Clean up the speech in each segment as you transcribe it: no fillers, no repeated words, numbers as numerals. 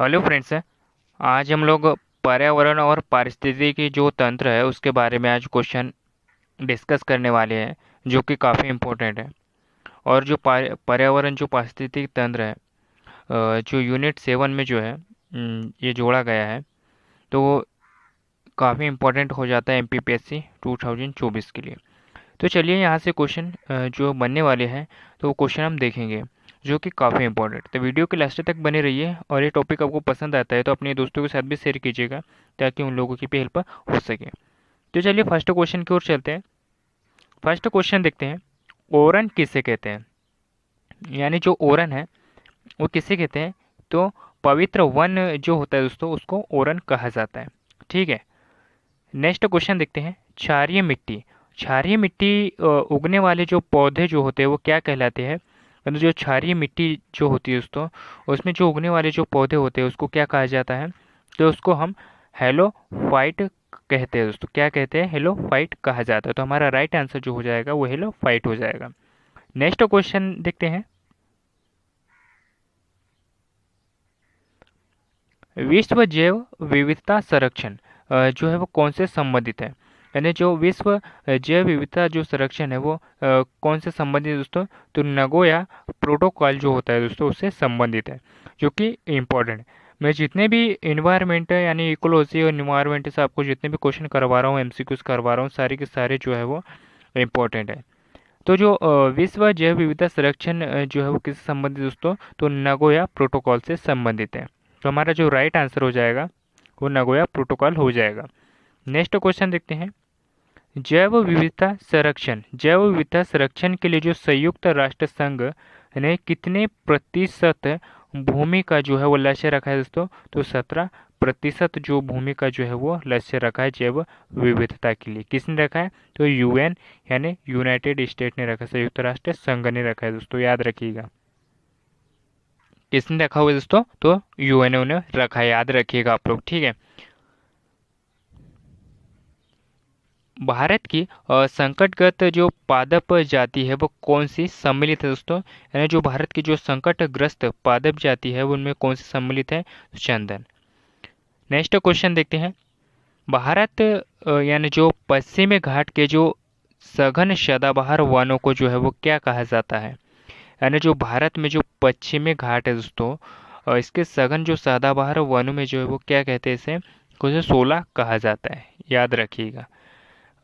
Hello friends. आज हम लोग पर्यावरण और पारिस्थितिकी जो तंत्र है उसके बारे में आज क्वेश्चन डिस्कस करने वाले हैं, जो कि काफ़ी इम्पोर्टेंट है। और जो पर्यावरण जो पारिस्थितिकी तंत्र है, जो यूनिट 7 में जो है ये जोड़ा गया है, तो वो काफ़ी इम्पोर्टेंट हो जाता है एमपीपीएससी 2024 के लिए। तो चलिए यहाँ से क्वेश्चन जो बनने वाले हैं, तो वो क्वेश्चन हम देखेंगे, जो कि काफ़ी इंपॉर्टेंट। तो वीडियो के लास्ट तक बने रहिए, और ये टॉपिक आपको पसंद आता है तो अपने दोस्तों के साथ भी शेयर कीजिएगा, ताकि उन लोगों की भी हेल्प हो सके। तो चलिए फर्स्ट क्वेश्चन की ओर चलते हैं। फर्स्ट क्वेश्चन देखते हैं, ओरन किसे कहते हैं? यानी जो ओरन है वो किसे कहते हैं? तो पवित्र वन जो होता है दोस्तों, उसको ओरन कहा जाता है। ठीक है। नेक्स्ट क्वेश्चन देखते हैं, क्षारीय मिट्टी। क्षारीय मिट्टी उगने वाले जो पौधे जो होते हैं वो क्या कहलाते हैं? मतलब जो क्षारीय मिट्टी जो होती है दोस्तों, उसमें जो उगने वाले जो पौधे होते हैं उसको क्या कहा जाता है? तो उसको हम हेलोफाइट कहते हैं दोस्तों। क्या कहते हैं? हेलोफाइट कहा जाता है। तो हमारा राइट आंसर जो हो जाएगा वो हेलोफाइट हो जाएगा। नेक्स्ट क्वेश्चन देखते हैं, विश्व जैव विविधता संरक्षण जो है वो कौन से संबंधित है? यानी जो विश्व जैव विविधता जो संरक्षण है वो कौन से संबंधित है दोस्तों? तो नगोया प्रोटोकॉल जो होता है दोस्तों उससे संबंधित है, जो कि इम्पोर्टेंट है। मैं जितने भी इन्वायरमेंट है यानी इकोलॉजी और इन्वायरमेंट से आपको जितने भी क्वेश्चन करवा रहा हूँ, एमसीक्यूज करवा रहा हूँ, सारे के सारे जो है वो इम्पोर्टेंट है। तो जो विश्व जैव विविधता संरक्षण जो है वो किससे संबंधित दोस्तों? तो नगोया प्रोटोकॉल से संबंधित है। तो हमारा जो राइट आंसर हो जाएगा वो नगोया प्रोटोकॉल हो जाएगा। नेक्स्ट क्वेश्चन देखते हैं, जैव विविधता संरक्षण के लिए जो संयुक्त राष्ट्र संघ ने कितने प्रतिशत भूमि का जो है वो लक्ष्य रखा है दोस्तों? तो 17% जो भूमि का जो है वो लक्ष्य रखा है जैव विविधता के लिए। किसने रखा है? तो यूएन यानी यूनाइटेड स्टेट ने रखा है, संयुक्त राष्ट्र संघ ने रखा है दोस्तों, याद रखिएगा। किसने रखा हुआ है दोस्तों? तो यूएनओ ने रखा है, याद रखिएगा आप लोग। ठीक है। भारत की संकटग्रस्त जो पादप जाति है वो कौन सी सम्मिलित है दोस्तों? यानी जो भारत की जो संकटग्रस्त पादप जाति है वो उनमें कौन सी सम्मिलित है? चंदन। नेक्स्ट क्वेश्चन देखते हैं, भारत यानी जो पश्चिमी घाट के जो सघन सदाबहार वनों को जो है वो क्या कहा जाता है? यानी जो भारत में जो पश्चिमी घाट है दोस्तों, इसके सघन जो सदाबहार वनों में जो है वो क्या कहते हैं? इसे कुछ 16 कहा जाता है, याद रखिएगा।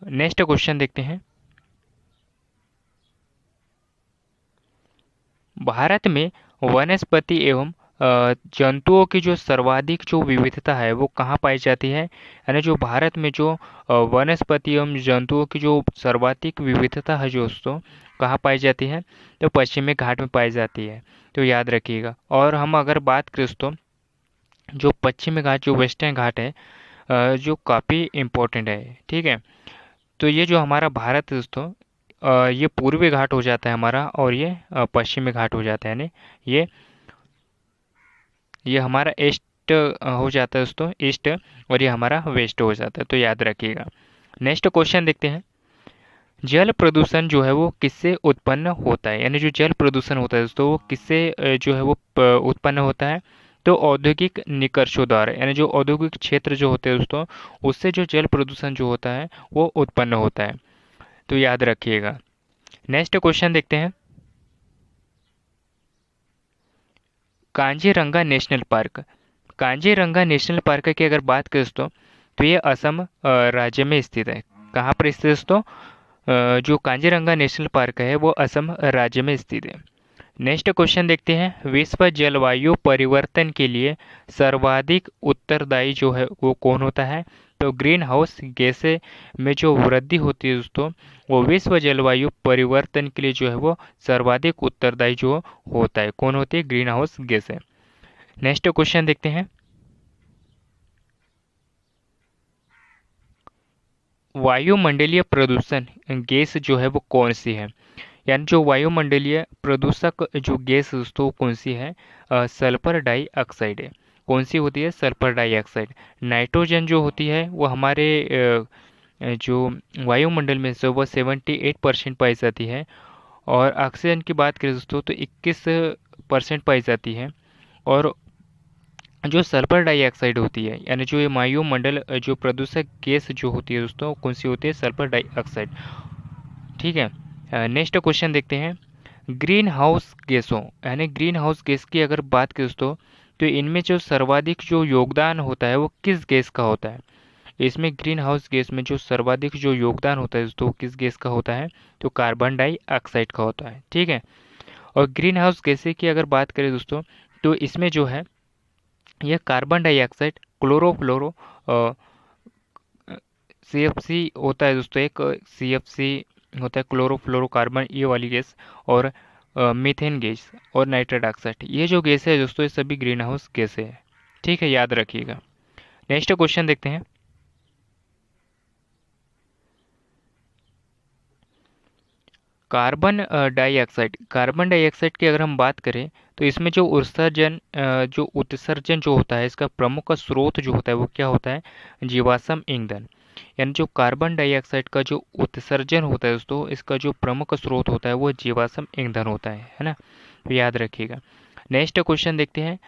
नेक्स्ट क्वेश्चन देखते हैं, भारत में वनस्पति एवं जंतुओं की जो सर्वाधिक जो विविधता है वो कहाँ पाई जाती है? यानी जो भारत में जो वनस्पति एवं जंतुओं की जो सर्वाधिक विविधता है जो दोस्तों, कहाँ पाई जाती है? तो पश्चिमी घाट में पाई जाती है। तो याद रखिएगा। और हम अगर बात करें दोस्तों, जो पश्चिमी घाट जो वेस्टर्न घाट है, जो काफ़ी इम्पोर्टेंट है। ठीक है। तो ये जो हमारा भारत है दोस्तों, ये पूर्वी घाट हो जाता है हमारा, और ये पश्चिमी घाट हो जाता है। यानी ये ये हमारा ईस्ट हो जाता है दोस्तों, ईस्ट, और ये हमारा वेस्ट हो जाता है। तो याद रखिएगा। नेक्स्ट क्वेश्चन देखते हैं, जल प्रदूषण जो है वो किससे उत्पन्न होता है? यानी जो जल प्रदूषण होता है दोस्तों वो किससे जो है वो उत्पन्न होता है? तो औद्योगिक निकर्षों द्वारा। यानी जो औद्योगिक क्षेत्र जो होते हैं दोस्तों, उससे जो जल प्रदूषण जो होता है वो उत्पन्न होता है। तो याद रखिएगा। नेक्स्ट क्वेश्चन देखते हैं, Kaziranga national park. Kaziranga national park की अगर बात करें दोस्तों, तो ये असम राज्य में स्थित है। कहाँ पर स्थित है दोस्तों? जो कांजीरंगा नेशनल पार्क है वो असम राज्य में स्थित है। नेक्स्ट क्वेश्चन देखते हैं, विश्व जलवायु परिवर्तन के लिए सर्वाधिक उत्तरदायी जो है वो कौन होता है? तो ग्रीन हाउस गैसें में जो वृद्धि होती है दोस्तों, वो विश्व जलवायु परिवर्तन के लिए जो है वो सर्वाधिक उत्तरदायी जो होता है, कौन होती है? ग्रीन हाउस गैसें। नेक्स्ट क्वेश्चन देखते हैं, वायुमंडलीय प्रदूषण गैस जो है वो कौन सी है? यानी जो वायुमंडलीय प्रदूषक जो गैस दोस्तों वो कौन सी है? सल्फर डाइऑक्साइड है। कौन सी होती है? Sulphur dioxide. नाइट्रोजन जो होती है वो हमारे जो वायुमंडल में से वो 78% पाई जाती है। और ऑक्सीजन की बात करें दोस्तों तो 21% पाई जाती है। और जो सल्फर डाइऑक्साइड होती है, यानी जो ये वायुमंडल जो प्रदूषक गैस जो होती है दोस्तों, कौन सी होती है? Sulphur dioxide. ठीक है, नेक्स्ट क्वेश्चन देखते हैं। ग्रीन हाउस गैसों, यानी ग्रीन हाउस गैस की अगर बात करें दोस्तों, तो इनमें जो सर्वाधिक जो योगदान होता है वो किस गैस का होता है? इसमें ग्रीन हाउस गैस में जो सर्वाधिक जो योगदान होता है दोस्तों, किस गैस का होता है? तो कार्बन डाइऑक्साइड का होता है। ठीक है, और ग्रीन हाउस गैसें की अगर बात करें दोस्तों, तो इसमें जो है यह कार्बन डाइऑक्साइड, क्लोरोफ्लोरो CFC होता है दोस्तों, एक CFC होता है, क्लोरोफ्लोरोकार्बन, ये वाली गैस, और मीथेन गैस और नाइट्रस ऑक्साइड, ये जो गैस है दोस्तों, ये सभी ग्रीन हाउस गैसें हैं। ठीक है, याद रखिएगा। नेक्स्ट क्वेश्चन देखते हैं। कार्बन डाइऑक्साइड की अगर हम बात करें, तो इसमें जो उत्सर्जन जो होता है, इसका प्रमुख स्रोत जो होता है वो क्या होता है? जीवाश्म ईंधन। यानी जो कार्बन डाइऑक्साइड का जो उत्सर्जन होता है दोस्तों, इसका जो प्रमुख स्रोत होता है वो जीवाश्म ईंधन होता है ना? तो याद रखिएगा। नेक्स्ट क्वेश्चन देखते हैं।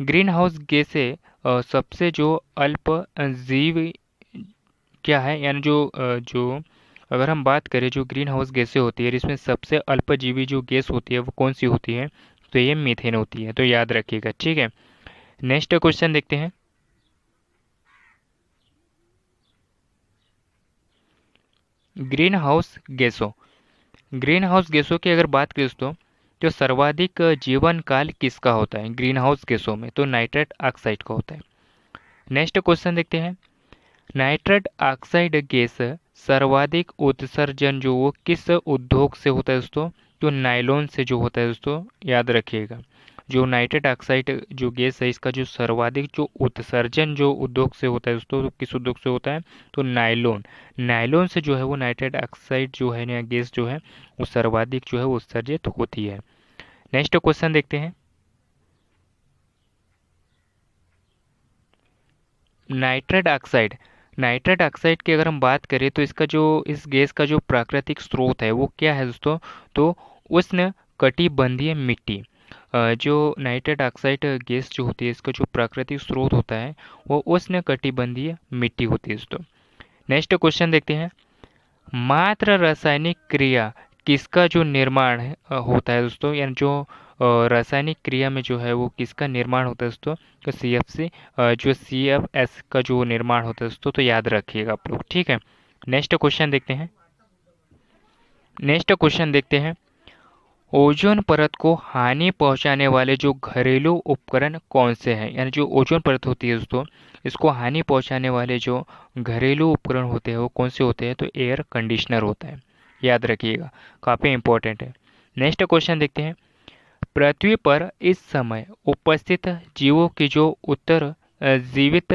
ग्रीन हाउस गैसें सबसे जो अल्प जीव क्या है, यानी जो अगर हम बात करें जो ग्रीन हाउस गैसें होती है, इसमें सबसे अल्पजीवी जो गैस होती है वो कौन सी होती है? तो ये मीथेन होती है। तो याद रखिएगा। ठीक है, नेक्स्ट क्वेश्चन देखते हैं। ग्रीन हाउस गैसों ग्रीन हाउस गैसों की अगर बात करें दोस्तों, तो सर्वाधिक जीवन काल किसका होता है ग्रीन हाउस गैसों में? तो नाइट्रस ऑक्साइड का होता है। नेक्स्ट क्वेश्चन देखते हैं। नाइट्रस ऑक्साइड गैस सर्वाधिक उत्सर्जन जो वो किस उद्योग से होता है दोस्तों? तो नायलॉन से जो होता है दोस्तों, याद रखिएगा। जो नाइट्रस ऑक्साइड जो गैस है, इसका जो सर्वाधिक जो उत्सर्जन जो उद्योग से होता है दोस्तों, तो किस उद्योग से होता है? तो नायलॉन। नायलॉन से जो है वो नाइट्रस ऑक्साइड जो है या गैस जो है वो सर्वाधिक जो है वो उत्सर्जित होती है। नेक्स्ट क्वेश्चन देखते हैं। नाइट्रस ऑक्साइड नाइट्रस ऑक्साइड की अगर हम बात करें, तो इसका जो इस गैस का जो प्राकृतिक स्रोत है वो क्या है दोस्तों? तो उष्ण कटिबंधीय मिट्टी। जो नाइट्रस ऑक्साइड गैस जो होती है, इसका जो प्राकृतिक स्रोत होता है वो उष्ण कटिबंधीय मिट्टी होती है दोस्तों। नेक्स्ट क्वेश्चन देखते हैं। मात्र रासायनिक क्रिया किसका जो निर्माण होता है दोस्तों, यानी जो रासायनिक क्रिया में जो है वो किसका निर्माण होता है दोस्तों? तो CFC जो CFS का जो निर्माण होता है दोस्तों, तो याद रखिएगा आप लोग। ठीक है, नेक्स्ट क्वेश्चन देखते हैं। ओजोन परत को हानि पहुंचाने वाले जो घरेलू उपकरण कौन से हैं? यानी जो ओजोन परत होती है दोस्तों, इसको हानि पहुंचाने वाले जो घरेलू उपकरण होते हैं वो कौन से होते हैं? तो एयर कंडीशनर होता है। याद रखिएगा, काफ़ी इंपॉर्टेंट है। नेक्स्ट क्वेश्चन देखते हैं। पृथ्वी पर इस समय उपस्थित जीवों की जो जीवित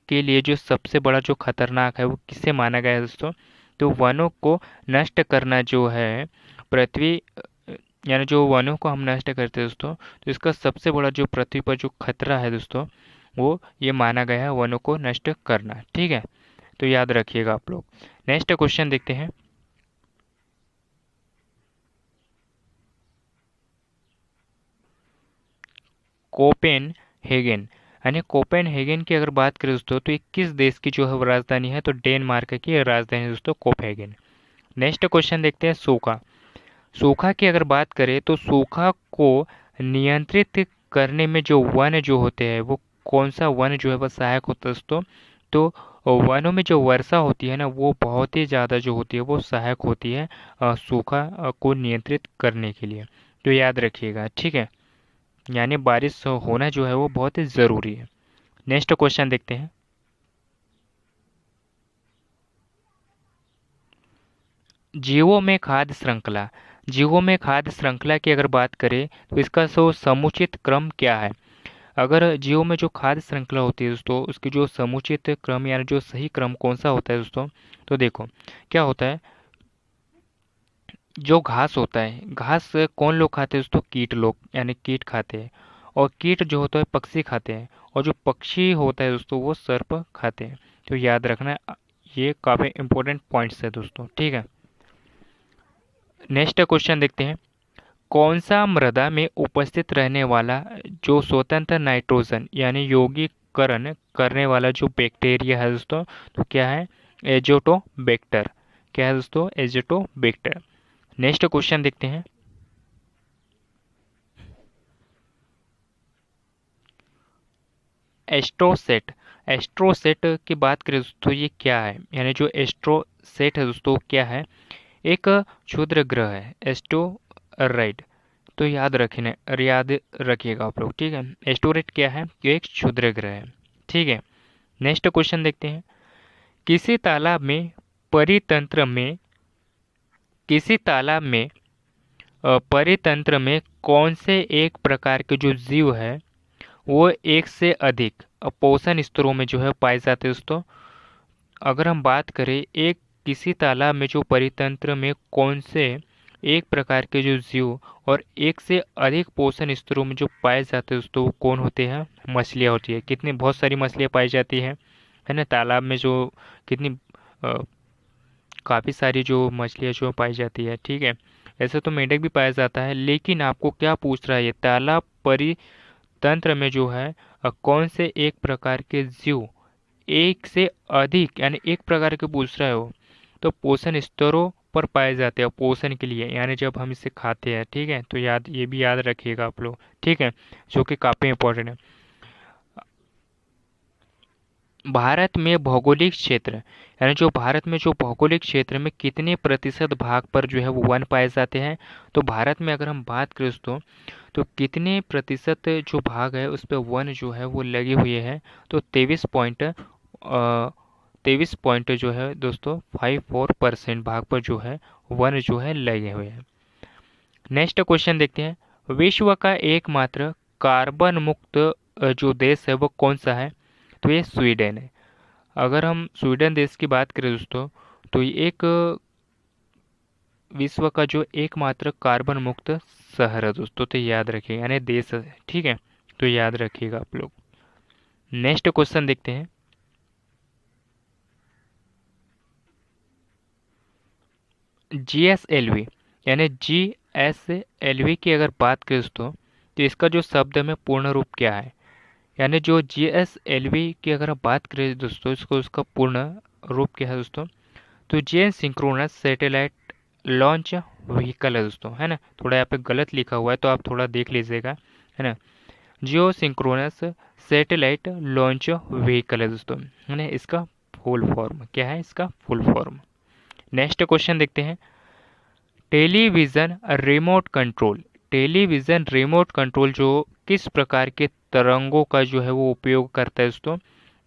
के लिए जो सबसे बड़ा जो खतरनाक है वो किससे माना गया है दोस्तों? तो वनों को नष्ट करना जो है, पृथ्वी यानी जो वनों को हम नष्ट करते हैं दोस्तों, तो इसका सबसे बड़ा जो पृथ्वी पर जो खतरा है दोस्तों, वो ये माना गया है वनों को नष्ट करना। ठीक है, तो याद रखिएगा आप लोग। नेक्स्ट क्वेश्चन देखते हैं। कोपेन हेगन, यानी कोपेन हेगन की अगर बात करें दोस्तों, तो ये किस देश की जो है वो राजधानी है? तो डेनमार्क की राजधानी है दोस्तों, कोपेनहेगन। नेक्स्ट क्वेश्चन देखते हैं। सूखा सूखा की अगर बात करें, तो सूखा को नियंत्रित करने में जो वन जो होते हैं वो कौन सा वन जो है वो सहायक होता है दोस्तों? तो वनों में जो वर्षा होती है ना, वो बहुत ही ज़्यादा जो होती है वो सहायक होती है सूखा को नियंत्रित करने के लिए। तो याद रखिएगा। ठीक है, यानी बारिश होना जो है वो बहुत ही ज़रूरी है। नेक्स्ट क्वेश्चन देखते हैं। जीवों में खाद्य श्रृंखला की अगर बात करें, तो इसका समुचित क्रम क्या है? अगर जीवों में जो खाद्य श्रृंखला होती है दोस्तों, उसकी जो समुचित क्रम यानी जो सही क्रम कौन सा होता है दोस्तों? तो देखो क्या होता है। जो घास होता है, घास कौन लोग खाते हैं दोस्तों? कीट लोग, यानी कीट खाते हैं। और कीट जो होता है पक्षी खाते हैं। और जो पक्षी होता है दोस्तों वो सर्प खाते हैं। तो याद रखना, ये काफ़ी इंपॉर्टेंट पॉइंट्स है दोस्तों। ठीक है, नेक्स्ट क्वेश्चन देखते हैं। कौन सा मृदा में उपस्थित रहने वाला जो स्वतंत्र नाइट्रोजन यानी यौगिकरण करने वाला जो बैक्टीरिया है दोस्तों, तो क्या है? एजोटोबैक्टर। क्या है दोस्तों? एजोटोबैक्टर। नेक्स्ट क्वेश्चन देखते हैं। एस्ट्रोसेट। एस्ट्रोसेट की बात करें दोस्तों, ये क्या है? यानी जो एस्ट्रोसेट है दोस्तों क्या है? एक क्षुद्र ग्रह है एस्टोराइड। तो याद रखिएगा आप लोग, ठीक है। एस्टोरेट क्या है? ये एक क्षुद्र ग्रह है, ठीक है। नेक्स्ट क्वेश्चन देखते हैं। किसी तालाब में परितंत्र में किसी तालाब में परितंत्र में कौन से एक प्रकार के जो जीव है वो एक से अधिक पोषण स्तरों में जो है पाए जाते हैं दोस्तों। अगर हम बात करें एक किसी तालाब में जो परितंत्र में कौन से एक प्रकार के जो जीव और एक से अधिक पोषण स्तरों में जो पाए जाते हैं दोस्तों, वो कौन होते हैं? मछलियाँ होती है। कितनी बहुत सारी मछलियाँ पाई जाती हैं, है ना, तालाब में जो कितनी काफ़ी सारी जो मछलियाँ जो पाई जाती है, ठीक है। ऐसे तो मेंढक भी पाया जाता है, लेकिन आपको क्या पूछ रहा है ये तालाब परितंत्र में जो है कौन से एक प्रकार के जीव एक से अधिक यानी एक प्रकार के पूछ रहे हो तो पोषण स्तरों पर पाए जाते हैं पोषण के लिए, यानी जब हम इसे खाते हैं, ठीक है। तो ये भी याद रखिएगा आप लोग, ठीक है, जो कि काफ़ी इंपॉर्टेंट है। भारत में भौगोलिक क्षेत्र यानी जो भारत में जो भौगोलिक क्षेत्र में कितने प्रतिशत भाग पर जो है वो वन पाए जाते हैं? तो भारत में अगर हम बात करें दोस्तों, तो कितने प्रतिशत जो भाग है उस पर वन जो है वो लगे हुए हैं? तो 23 पॉइंट जो है दोस्तों 54% भाग पर जो है वन जो है लगे हुए हैं। नेक्स्ट क्वेश्चन देखते हैं। विश्व का एकमात्र कार्बन मुक्त जो देश है वो कौन सा है? तो ये स्वीडन है। अगर हम स्वीडन देश की बात करें दोस्तों, तो ये एक विश्व का जो एकमात्र कार्बन मुक्त शहर है दोस्तों, तो याद रखिएगा, यानी देश है, ठीक है। तो याद रखिएगा आप लोग। नेक्स्ट क्वेश्चन देखते हैं। GSLV यानी GSLV की अगर बात करें दोस्तों, तो इसका जो शब्द में पूर्ण रूप क्या है? यानी जो GSLV की अगर आप बात करें दोस्तों, इसको उसका पूर्ण रूप क्या है दोस्तों? तो जे सिंक्रोनस सैटेलाइट लॉन्च व्हीकल है दोस्तों, है ना। थोड़ा यहाँ पे गलत लिखा हुआ है तो आप थोड़ा देख लीजिएगा, है ना। जियो सिंक्रोनस सैटेलाइट लॉन्च व्हीकल है दोस्तों, है ना। इसका फुल फॉर्म क्या है? इसका फुल फॉर्म। नेक्स्ट क्वेश्चन देखते हैं। Television remote control. Television remote control जो किस प्रकार के तरंगों का जो है वो उपयोग करता है दोस्तों?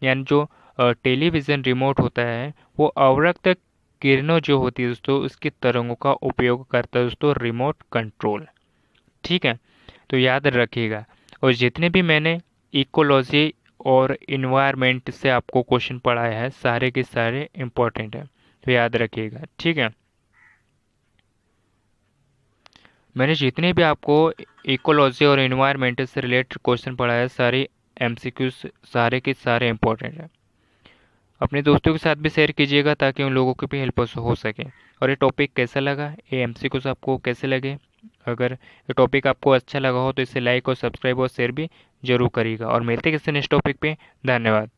यानी जो टेलीविज़न रिमोट होता है वो अवरक्त किरणों जो होती है दोस्तों उसकी तरंगों का उपयोग करता है दोस्तों रिमोट कंट्रोल, ठीक है। तो याद रखिएगा। और जितने भी मैंने इकोलॉजी और इन्वायरमेंट से आपको क्वेश्चन पढ़ाए हैं सारे के सारे इम्पोर्टेंट है, तो याद रखिएगा, ठीक है। मैंने जितने भी आपको इकोलॉजी और इन्वायरमेंट से रिलेटेड क्वेश्चन पढ़ाए हैं सारे MCQs सारे के सारे इम्पोर्टेंट है। अपने दोस्तों के साथ भी शेयर कीजिएगा ताकि उन लोगों की भी हेल्प हो सके। और ये टॉपिक कैसा लगा, ये MCQs आपको कैसे लगे? अगर ये टॉपिक आपको अच्छा लगा हो तो इसे लाइक और सब्सक्राइब और शेयर भी जरूर करिएगा। और मिलते हैं किसी नेक्स्ट टॉपिक पे। धन्यवाद।